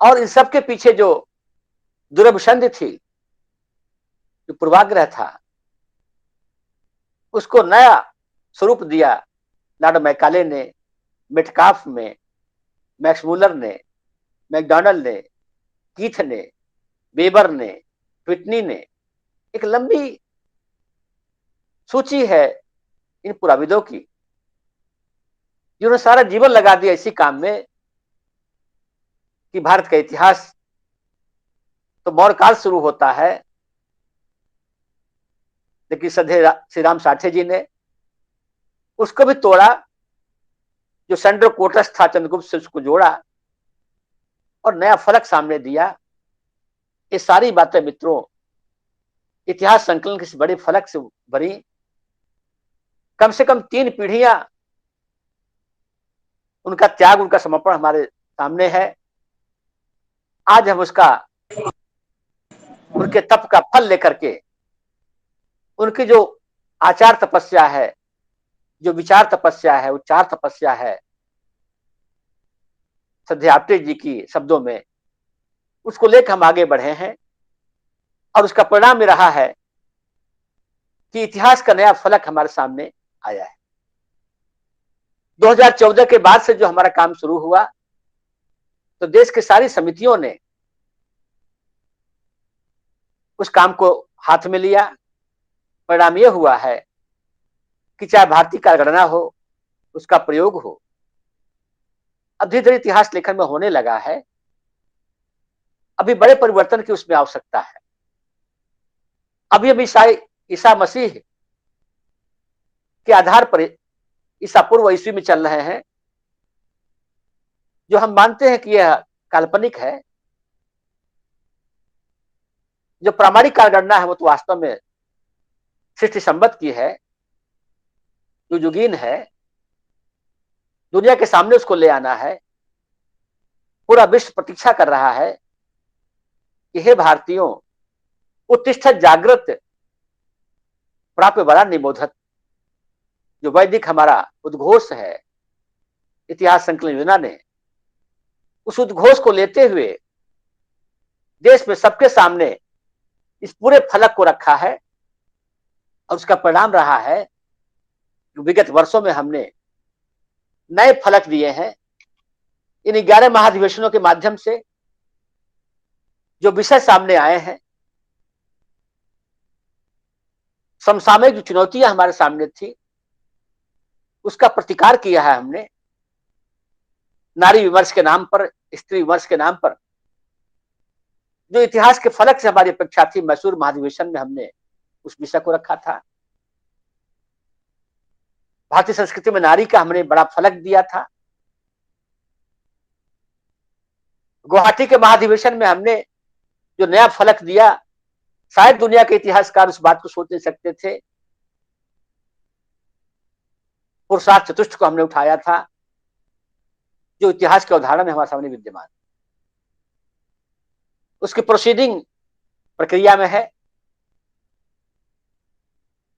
और इन सब के पीछे जो दुरभिसंधि थी, जो पूर्वाग्रह था, उसको नया स्वरूप दिया लॉर्ड मैकाले ने, मेटकाफ ने, मैक्स मुलर ने, मैकडॉनल्ड ने, कीथ ने, वेबर ने, व्हिटनी ने। एक लंबी सूची है इन पुराविदों की, जिन्होंने सारा जीवन लगा दिया इसी काम में कि भारत का इतिहास तो मौर्य काल शुरू होता है, लेकिन श्री राम साठे जी ने उसको भी तोड़ा। जो सेंड्रो कोटस था चंद्रगुप्त से, उसको जोड़ा और नया फलक सामने दिया। ये सारी बातें मित्रों इतिहास संकलन किसी बड़े फलक से बनी। कम से कम 3 पीढ़ियां उनका त्याग, उनका समर्पण हमारे सामने है। आज हम उसका, उनके तप का फल लेकर के, उनकी जो आचार तपस्या है, जो विचार तपस्या है, उच्चार तपस्या है, श्रद्धेय आपटे जी की शब्दों में, उसको लेकर हम आगे बढ़े हैं। और उसका परिणाम ये रहा है कि इतिहास का नया फलक हमारे सामने आया है। 2014 के बाद से जो हमारा काम शुरू हुआ, तो देश की सारी समितियों ने उस काम को हाथ में लिया। परिणाम यह हुआ है कि चाहे भारतीय कालगणना हो, उसका प्रयोग हो, अब धीरे धीरे इतिहास लेखन में होने लगा है। अभी बड़े परिवर्तन की उसमें आवश्यकता है। अभी हम ईसा मसीह के आधार पर ईसा पूर्व ईस्वी में चल रहे हैं, जो हम मानते हैं कि यह काल्पनिक है। जो प्रामाणिक कालगणना है वो तो वास्तव में सृष्टि संबत की है, जो युगीन है। दुनिया के सामने उसको ले आना है। पूरा विश्व प्रतीक्षा कर रहा है कि हे भारतीयों, उत्तिष्ठत जागृत, प्राप्य बड़ा निबोधत। जो वैदिक हमारा उद्घोष है इतिहास संकलन योजना ने, उस उद्घोष को लेते हुए देश में सबके सामने इस पूरे फलक को रखा है। और उसका परिणाम रहा है विगत वर्षों में हमने नए फलक दिए हैं। इन 11 महाधिवेशनों के माध्यम से जो विषय सामने आए हैं, समसामयिक जो चुनौतियां हमारे सामने थी, उसका प्रतिकार किया है हमने। नारी विमर्श के नाम पर, स्त्री विमर्श के नाम पर जो इतिहास के फलक से हमारी अपेक्षा थी, मैसूर महाधिवेशन में हमने उस विषय को रखा था। भारतीय संस्कृति में नारी का हमने बड़ा फलक दिया था। गुवाहाटी के महाधिवेशन में हमने जो नया फलक दिया, शायद दुनिया के इतिहासकार उस बात को सोच नहीं सकते थे। पुरुषार्थ चतुष्ट को हमने उठाया था, जो इतिहास के उदाहरण है हमारे सामने विद्यमान, उसकी प्रोसीडिंग प्रक्रिया में है।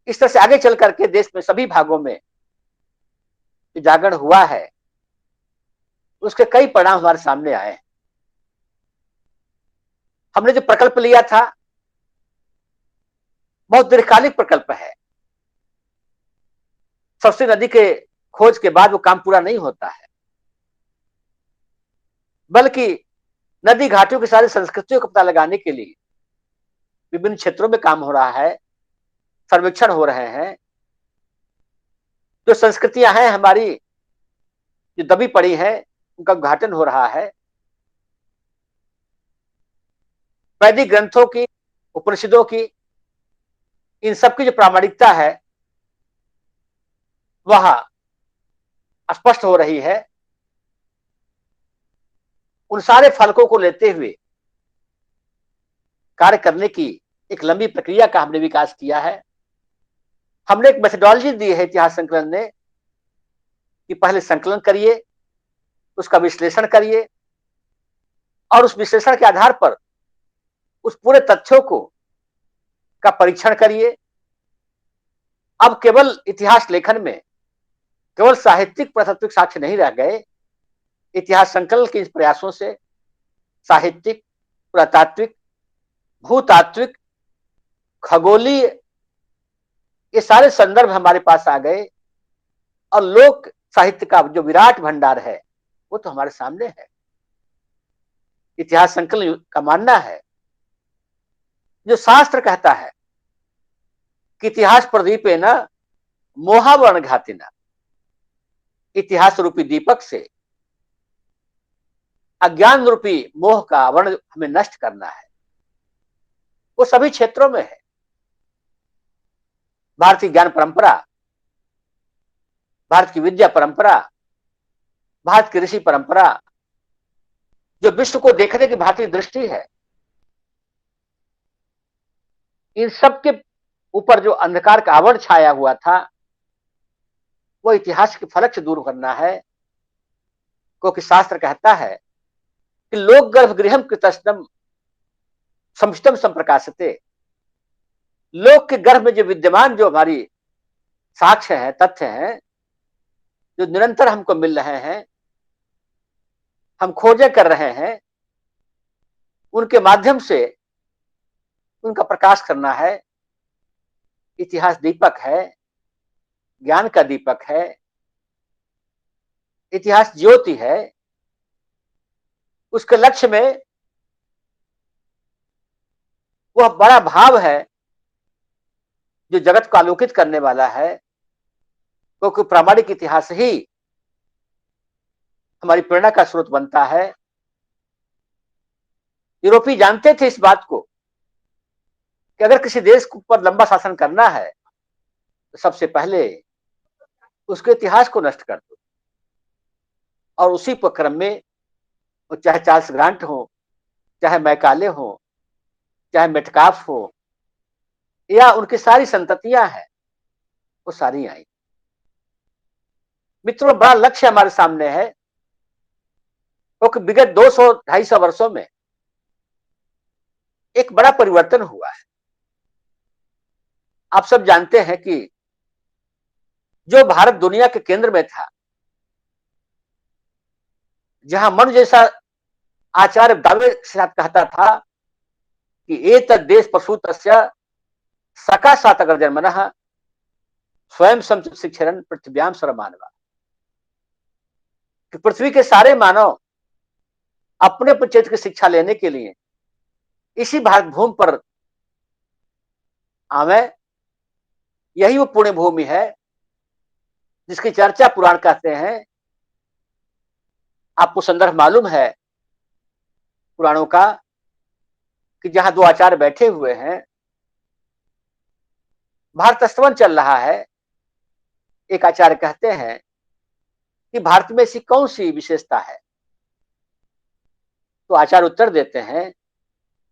इस तरह से आगे चल करके देश में सभी भागों में जो जागरण हुआ है, उसके कई परिणाम हमारे सामने आए हैं। हमने जो प्रकल्प लिया था, बहुत दीर्घकालिक प्रकल्प है। सरस्वती नदी के खोज के बाद वो काम पूरा नहीं होता है, बल्कि नदी घाटियों की सारी संस्कृतियों का पता लगाने के लिए विभिन्न क्षेत्रों में काम हो रहा है, सर्वेक्षण हो रहे हैं। जो संस्कृतियां हैं हमारी, जो दबी पड़ी है, उनका उद्घाटन हो रहा है। वैदिक ग्रंथों की, उपनिषदों की, इन सबकी जो प्रामाणिकता है वह स्पष्ट हो रही है। उन सारे फलकों को लेते हुए कार्य करने की एक लंबी प्रक्रिया का हमने विकास किया है। हमने एक मेथोडोलॉजी दी है इतिहास संकलन ने, कि पहले संकलन करिए, उसका विश्लेषण करिए, और उस विश्लेषण के आधार पर उस पूरे तथ्यों को का परीक्षण करिए। अब केवल इतिहास लेखन में केवल साहित्यिक पुरातात्विक साक्ष्य नहीं रह गए। इतिहास संकलन के इस प्रयासों से साहित्यिक, पुरातात्विक, भूतात्विक, खगोलीय, ये सारे संदर्भ हमारे पास आ गए, और लोक साहित्य का जो विराट भंडार है वो तो हमारे सामने है। इतिहास संकलन का मानना है, जो शास्त्र कहता है कि इतिहास प्रदीपे न मोहावर्ण घातिना, इतिहास रूपी दीपक से अज्ञान रूपी मोह का वर्ण हमें नष्ट करना है। वो सभी क्षेत्रों में है। भारतीय ज्ञान परंपरा, भारत की विद्या परंपरा, भारत की ऋषि परंपरा, जो विश्व को देखने की भारतीय दृष्टि है, इन सब के ऊपर जो अंधकार का आवरण छाया हुआ था, वो इतिहास के फलक से दूर करना है। क्योंकि शास्त्र कहता है कि लोक गर्भगृहम कृतस्नम समुचितम संप्रकाशते, लोक के गर्भ में जो विद्यमान जो हमारी साक्ष्य है, तथ्य हैं, जो निरंतर हमको मिल रहे हैं, हम खोजें कर रहे हैं, उनके माध्यम से उनका प्रकाश करना है। इतिहास दीपक है, ज्ञान का दीपक है, इतिहास ज्योति है। उसके लक्ष्य में वह बड़ा भाव है जो जगत को आलोकित करने वाला है, क्योंकि प्रामाणिक इतिहास ही हमारी प्रेरणा का स्रोत बनता है। यूरोपीय जानते थे इस बात को कि अगर किसी देश पर लंबा शासन करना है तो सबसे पहले उसके इतिहास को नष्ट कर दो, और उसी क्रम में चाहे चार्ल्स ग्रांट हो, चाहे मैकाले हो, चाहे मेटकाफ हो, या उनकी सारी संततियां हैं, वो सारी आई। मित्रों, बड़ा लक्ष्य हमारे सामने है, क्योंकि विगत 200-250 वर्षों में एक बड़ा परिवर्तन हुआ है। आप सब जानते हैं कि जो भारत दुनिया के केंद्र में था, जहां मनु जैसा आचार्य दावे के साथ कहता था कि एतद् देश प्रसूतस्य सका सात अगर जन्मनः स्वयं शिक्षरन पृथ्व्याम सर्वमानवा, कि पृथ्वी के सारे मानव अपने चरित्र की शिक्षा लेने के लिए इसी भारत भूमि पर आवे। यही वो पुण्य भूमि है जिसकी चर्चा पुराण कहते हैं। आपको संदर्भ मालूम है पुराणों का कि जहां दो आचार्य बैठे हुए हैं, भारत स्तवन चल रहा है। एक आचार्य कहते हैं कि भारत में ऐसी कौन सी विशेषता है, तो आचार्य उत्तर देते हैं,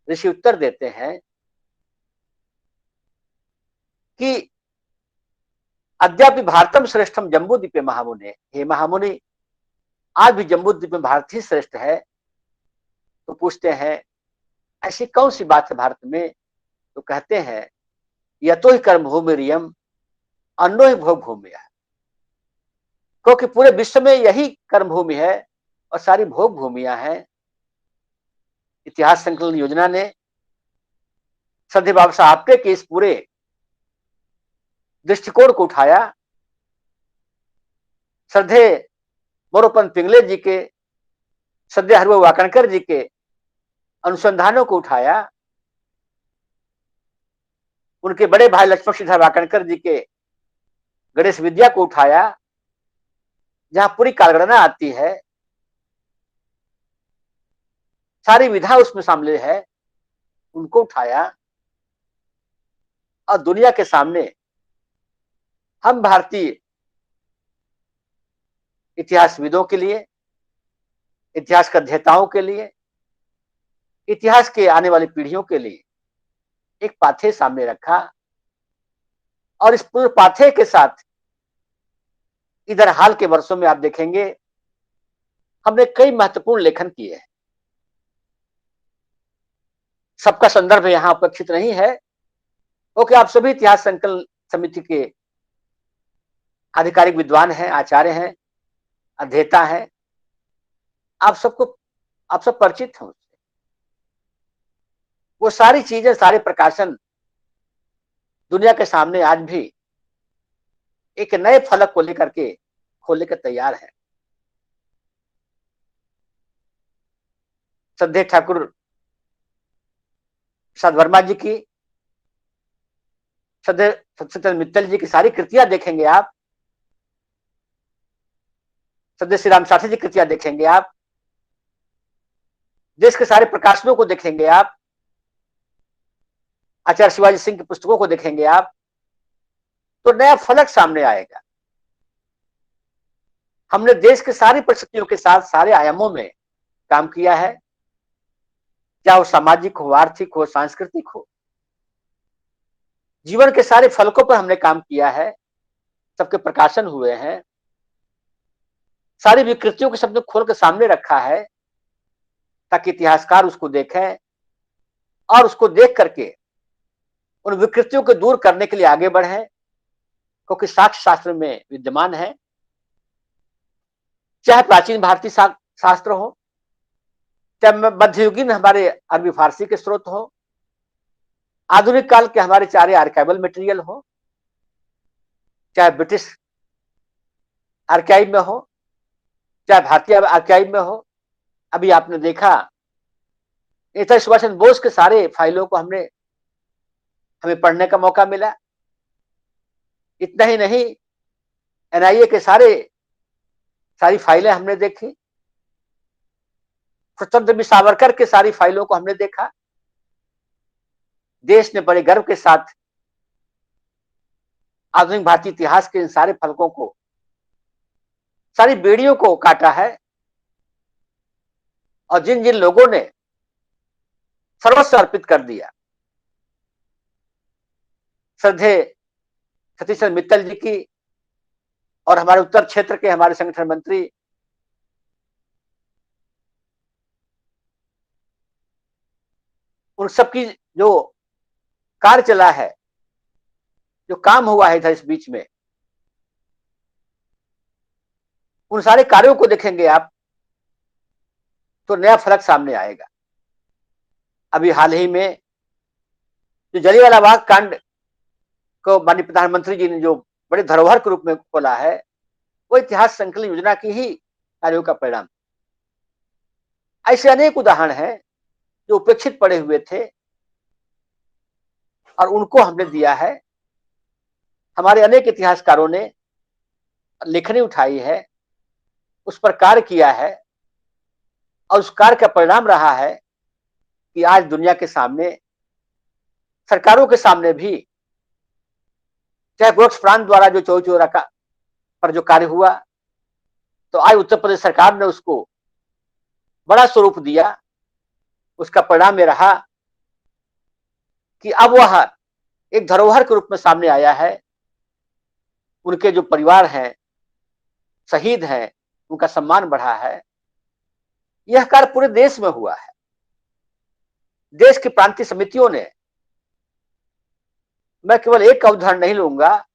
ऋषि उत्तर देते हैं कि अद्यापि भारतम श्रेष्ठम जम्बूद्वीपे महामुने। हे महामुनि, आज भी जम्बूद्वीप में भारत ही श्रेष्ठ है। तो पूछते हैं ऐसी कौन सी बात है भारत में, तो कहते हैं यतो ही कर्म भूमि रियम अन्नो ही भोग भूमि है, क्योंकि पूरे विश्व में यही कर्म भूमि है और सारी भोग भूमियां हैं। इतिहास संकलन योजना ने श्रद्धेय बाबा साहब आपटे के इस पूरे दृष्टिकोण को उठाया, श्रद्धेय मोरोपंत पिंगले जी के, श्रद्धेय हरिभाऊ वाकणकर जी के अनुसंधानों को उठाया, उनके बड़े भाई लक्ष्मण सिद्धार्थ वाकणकर जी के गणेश विद्या को उठाया, जहां पूरी कालगणना आती है, सारी विधा उसमें शामिल है, उनको उठाया और दुनिया के सामने हम भारतीय इतिहासविदों के लिए, इतिहास के अध्येताओं के लिए, इतिहास के आने वाली पीढ़ियों के लिए एक पाथेय सामने रखा। और इस पूरे पाथेय के साथ इधर हाल के वर्षों में आप देखेंगे हमने कई महत्वपूर्ण लेखन किए हैं। सबका संदर्भ यहां अपेक्षित नहीं है, क्योंकि आप सभी इतिहास संकलन समिति के आधिकारिक विद्वान हैं, आचार्य हैं, अध्येता हैं। आप सब परिचित हैं उससे। वो सारी चीजें, सारे प्रकाशन दुनिया के सामने आज भी एक नए फलक को लेकर के खोलने के तैयार है। श्रद्धेय ठाकुर प्रसाद वर्मा जी की, श्रद्धेय सत्यचंद्र मित्तल जी की सारी कृतियां देखेंगे आप, श्रद्धेय श्री राम साथी जी की कृतियां देखेंगे आप, देश के सारे प्रकाशनों को देखेंगे आप, आचार्य शिवाजी सिंह की पुस्तकों को देखेंगे आप, तो नया फलक सामने आएगा। हमने देश के सारी परिस्थितियों के साथ सारे आयामों में काम किया है, चाहे वो सामाजिक हो, आर्थिक हो, सांस्कृतिक हो, जीवन के सारे फलकों पर हमने काम किया है, सबके प्रकाशन हुए हैं, सारी विकृतियों के शब्द खोल के सामने रखा है, ताकि इतिहासकार उसको देखें और उसको देख करके उन विकृतियों को दूर करने के लिए आगे बढ़े, क्योंकि साक्ष्य शास्त्र में विद्यमान है। चाहे प्राचीन भारतीय शास्त्र हो, चाहे मध्ययुगीन हमारे अरबी फारसी के स्रोत हो, आधुनिक काल के हमारे चारे आर्काइवल मटेरियल हो, चाहे ब्रिटिश आर्काइव में हो, चाहे भारतीय आर्काइव में हो। अभी आपने देखा नेताजी सुभाष चंद्र बोस के सारे फाइलों को हमें पढ़ने का मौका मिला। इतना ही नहीं, एनआईए के सारी फाइलें हमने देखी, स्वतंत्र वीर सावरकर के सारी फाइलों को हमने देखा। देश ने बड़े गर्व के साथ आधुनिक भारतीय इतिहास के इन सारे फलकों को, सारी बेड़ियों को काटा है, और जिन जिन लोगों ने सर्वस्व अर्पित कर दिया, श्रद्धेय सतीश चंद्र मित्तल जी की और हमारे उत्तर क्षेत्र के हमारे संगठन मंत्री उन सबकी जो कार्य चला है, जो काम हुआ है इधर इस बीच में, उन सारे कार्यों को देखेंगे आप तो नया फलक सामने आएगा। अभी हाल ही में जो जलियांवाला बाग कांड को माननीय प्रधानमंत्री जी ने जो बड़े धरोहर के रूप में खोला है, वो इतिहास संकलन योजना की ही कार्यों का परिणाम। ऐसे अनेक उदाहरण हैं जो उपेक्षित पड़े हुए थे और उनको हमने दिया है। हमारे अनेक इतिहासकारों ने लेखनी उठाई है, उस पर कार्य किया है और उस कार्य का परिणाम रहा है कि आज दुनिया के सामने, सरकारों के सामने भी, चाहे गोरक्ष प्रांत द्वारा जो चौरी चौरा का पर जो कार्य हुआ, तो आज उत्तर प्रदेश सरकार ने उसको बड़ा स्वरूप दिया। उसका परिणाम ये रहा कि अब वह एक धरोहर के रूप में सामने आया है। उनके जो परिवार हैं, शहीद हैं, उनका सम्मान बढ़ा है। यह कार्य पूरे देश में हुआ है। देश की प्रांतीय समितियों ने, मैं केवल एक का उदाहरण नहीं लूंगा,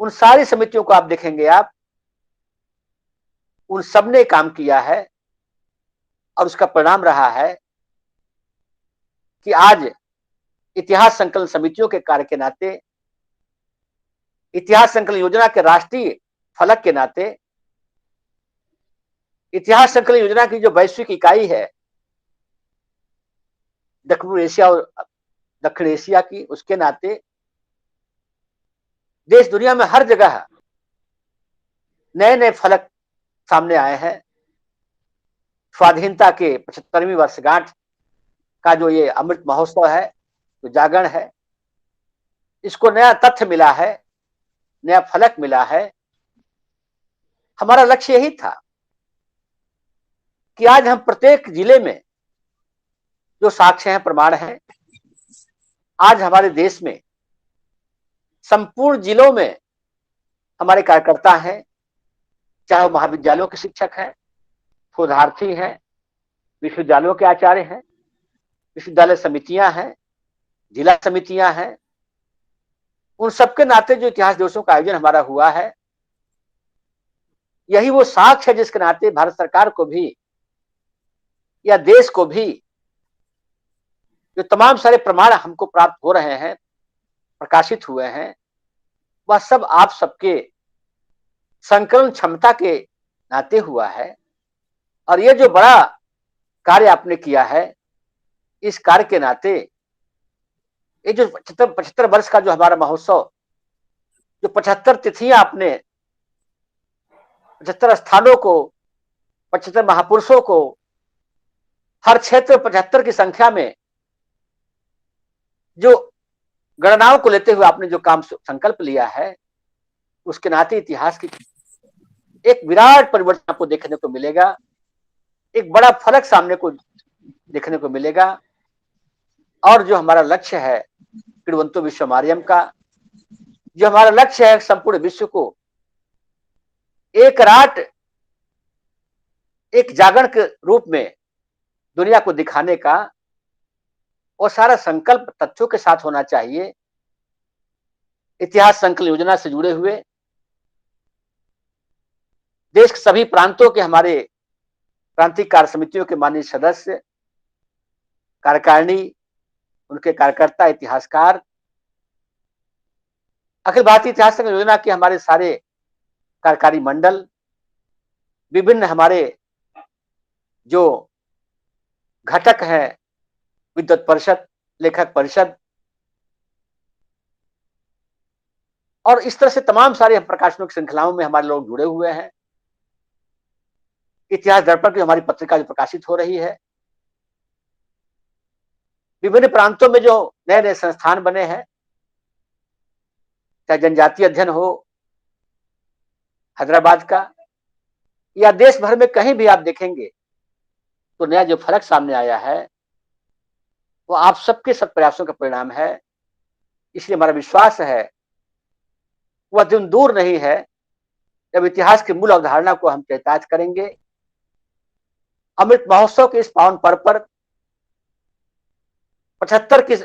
उन सारी समितियों को आप देखेंगे, आप उन सब ने काम किया है और उसका परिणाम रहा है कि आज इतिहास संकलन समितियों के कार्य के नाते, इतिहास संकलन योजना के राष्ट्रीय फलक के नाते, इतिहास संकलन योजना की जो वैश्विक इकाई है दक्षिण एशिया और दक्षिण एशिया की, उसके नाते देश दुनिया में हर जगह नए नए फलक सामने आए हैं। स्वाधीनता के 75वीं वर्षगांठ का जो ये अमृत महोत्सव है, जो जागरण है, इसको नया तथ्य मिला है, नया फलक मिला है। हमारा लक्ष्य यही था कि आज हम प्रत्येक जिले में जो साक्ष्य हैं, प्रमाण हैं, आज हमारे देश में संपूर्ण जिलों में हमारे कार्यकर्ता हैं, चाहे वो महाविद्यालयों के शिक्षक हैं, शोधार्थी हैं, विश्वविद्यालयों के आचार्य हैं, विश्वविद्यालय समितियां हैं, जिला समितियां हैं, उन सबके नाते जो इतिहास दिवसों का आयोजन हमारा हुआ है, यही वो साक्ष्य है जिसके नाते भारत सरकार को भी या देश को भी जो तमाम सारे प्रमाण हमको प्राप्त हो रहे हैं, प्रकाशित हुए हैं, वह सब आप सबके संकलन क्षमता के नाते हुआ है। और ये जो बड़ा कार्य आपने किया है, इस कार्य के नाते ये जो 75 वर्ष का जो हमारा महोत्सव, जो 75 तिथियां आपने 75 स्थानों को, 75 महापुरुषों को, हर क्षेत्र 75 की संख्या में जो गणनाओं को लेते हुए आपने जो काम संकल्प लिया है, उसके नाते इतिहास की एक विराट परिवर्तन आपको देखने को मिलेगा, एक बड़ा फलक सामने को देखने को मिलेगा। और जो हमारा लक्ष्य है क्रीडवंतो विश्वमार्यम का, जो हमारा लक्ष्य है संपूर्ण विश्व को एक रात, एक जागरण के रूप में दुनिया को दिखाने का, और सारा संकल्प तथ्यों के साथ होना चाहिए। इतिहास संकलन योजना से जुड़े हुए देश के सभी प्रांतों के हमारे प्रांतीय कार्य समितियों के माननीय सदस्य, कार्यकारिणी, उनके कार्यकर्ता, इतिहासकार, अखिल भारतीय इतिहास संकलन योजना के हमारे सारे कार्यकारी मंडल, विभिन्न हमारे जो घटक हैं, विद्वत परिषद, लेखक परिषद, और इस तरह से तमाम सारे प्रकाशनों की श्रृंखलाओं में हमारे लोग जुड़े हुए हैं। इतिहास दर्पण की हमारी पत्रिका जो प्रकाशित हो रही है, विभिन्न प्रांतों में जो नए नए संस्थान बने हैं, चाहे जनजातीय अध्ययन हो हैदराबाद का, या देश भर में कहीं भी आप देखेंगे तो नया जो फलक सामने आया है वो आप सबके सब प्रयासों का परिणाम है। इसलिए हमारा विश्वास है वह दिन दूर नहीं है जब इतिहास की मूल अवधारणा को हम चरितार्थ करेंगे। अमृत महोत्सव के इस पावन पर्व पर 75 की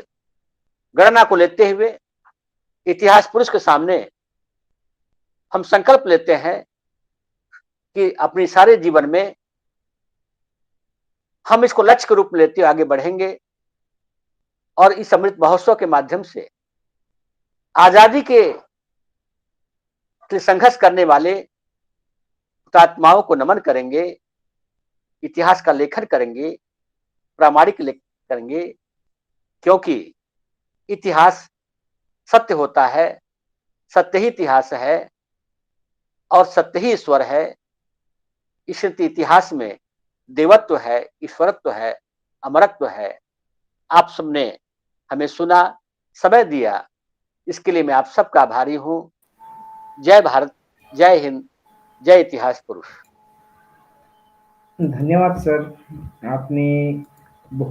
गणना को लेते हुए इतिहास पुरुष के सामने हम संकल्प लेते हैं कि अपने सारे जीवन में हम इसको लक्ष्य के रूप में लेते हुए आगे बढ़ेंगे और इस अमृत महोत्सव के माध्यम से आजादी के इसलिए संघर्ष करने वाले हुतात्माओं को नमन करेंगे, इतिहास का लेखन करेंगे, प्रामाणिक करेंगे, क्योंकि इतिहास सत्य होता है, सत्य ही इतिहास है और सत्य ही ईश्वर है। इसलिए इतिहास में देवत्व है, ईश्वरत्व है, अमरत्व है। आप सबने हमें सुना, समय दिया, इसके लिए मैं आप सबका आभारी हूं। जय भारत, जय हिंद, जय इतिहास पुरुष। धन्यवाद सर, आपने बहुत